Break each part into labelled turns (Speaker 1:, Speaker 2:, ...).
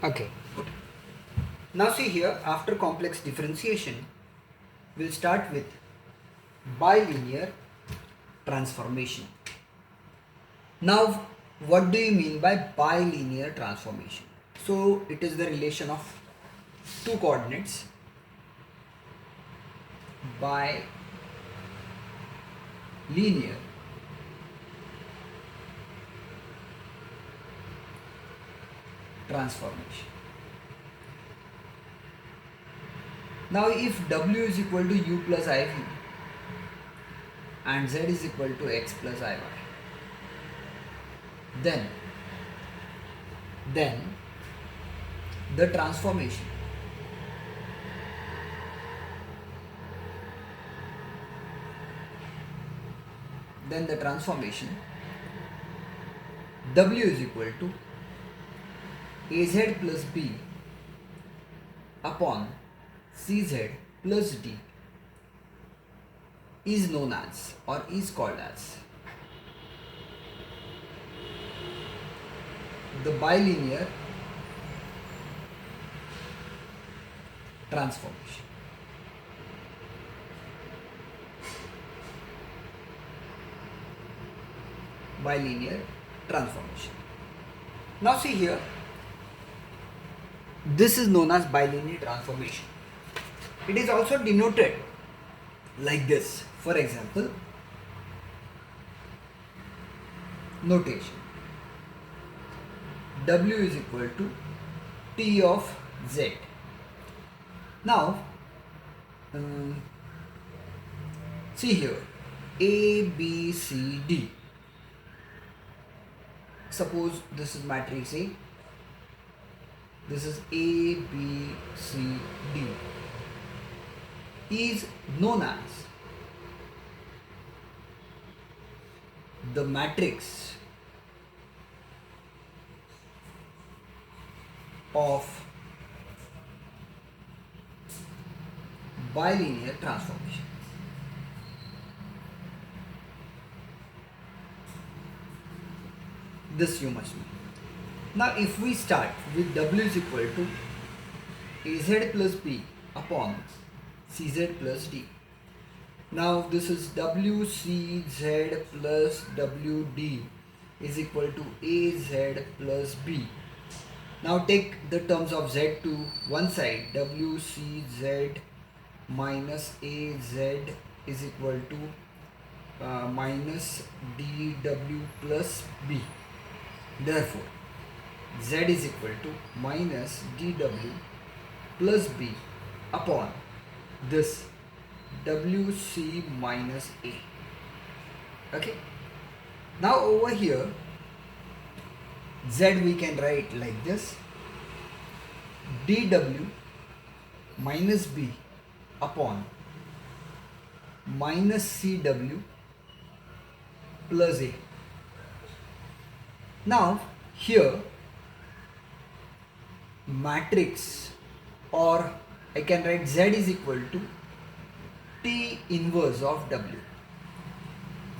Speaker 1: Okay. Now see here, after complex differentiation, we'll start with bilinear transformation. Now, what do you mean by bilinear transformation? So, it is the relation of two coordinates bilinear transformation. Now, if w is equal to u plus iv and z is equal to x plus iy, then the transformation w is equal to az plus b upon cz plus d is known as or is called as the bilinear transformation. Bilinear transformation. Now see here, this is known as bilinear transformation. It is also denoted like this. For example, notation w is equal to t of z. Now see here, a b c d. Suppose this is matrix A, this is A, B, C, D, is known as the matrix of bilinear transformation. This you must know. Now if we start with w is equal to az plus b upon cz plus d. Now this is wcz plus wd is equal to az plus b. Now take the terms of z to one side. wcz minus az is equal to minus dw plus b. Therefore, z is equal to minus dw plus b upon this wc minus a. Okay. Now over here, z we can write like this: dw minus b upon minus cw plus a. Now here matrix, or I can write z is equal to t inverse of w.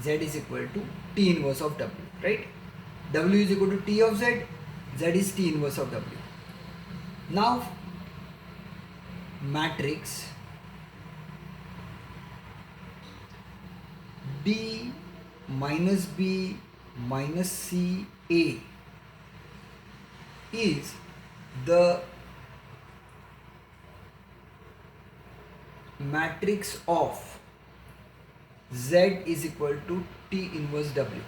Speaker 1: Z is equal to t inverse of w, right? W is equal to t of z, z is t inverse of w. Now matrix d minus b minus c a is the matrix of z is equal to t inverse w.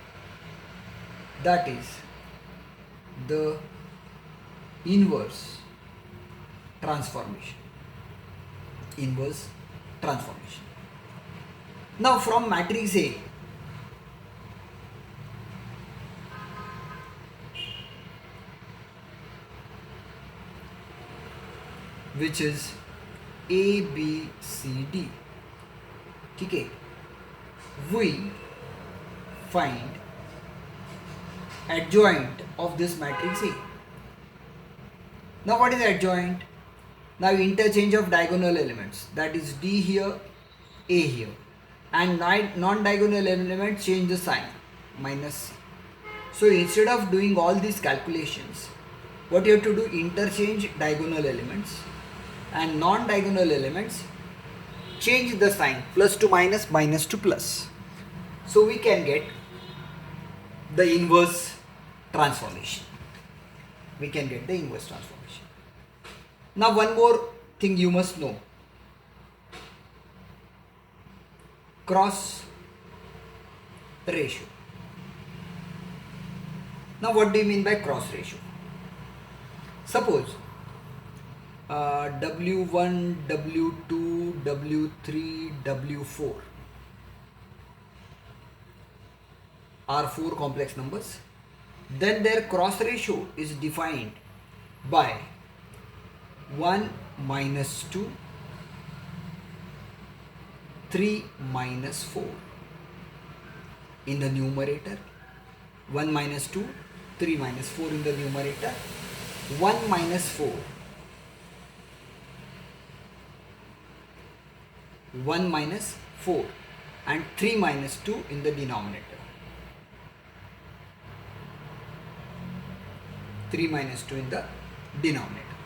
Speaker 1: That is the inverse transformation. Inverse transformation. Now from matrix A, which is A, B, C, D, okay, we find adjoint of this matrix A. Now what is adjoint? Now interchange of diagonal elements, that is D here, A here, and non-diagonal elements change the sign, minus C. So instead of doing all these calculations, what you have to do, interchange diagonal elements, and non-diagonal elements change the sign, plus to minus, minus to plus. So we can get the inverse transformation. We can get the inverse transformation. Now one more thing you must know. Cross ratio. Now what do you mean by cross ratio? Suppose W1, W2, W3, W4 are four complex numbers. Then their cross ratio is defined by 1 minus 2, 3 minus 4 in the numerator, 1 minus 2, 3 minus 4 in the numerator, 1 minus 4, 1 minus 4 and 3 minus 2 in the denominator. 3 minus 2 in the denominator.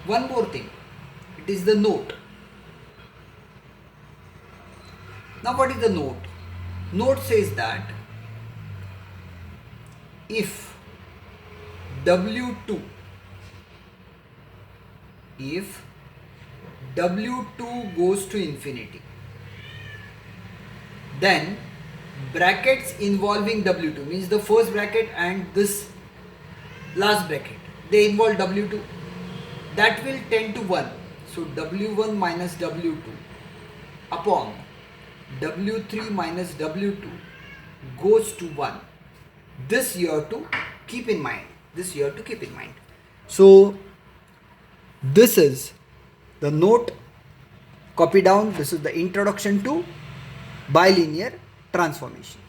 Speaker 1: One more thing, it is the note. Now what is the note? Note says that if W2 goes to infinity, then brackets involving W2, means the first bracket and this last bracket, they involve W2, that will tend to 1. So W1 minus W2 upon W3 minus W2 goes to 1. This you have to keep in mind. So this is the note. Copy down. This is the introduction to bilinear transformation.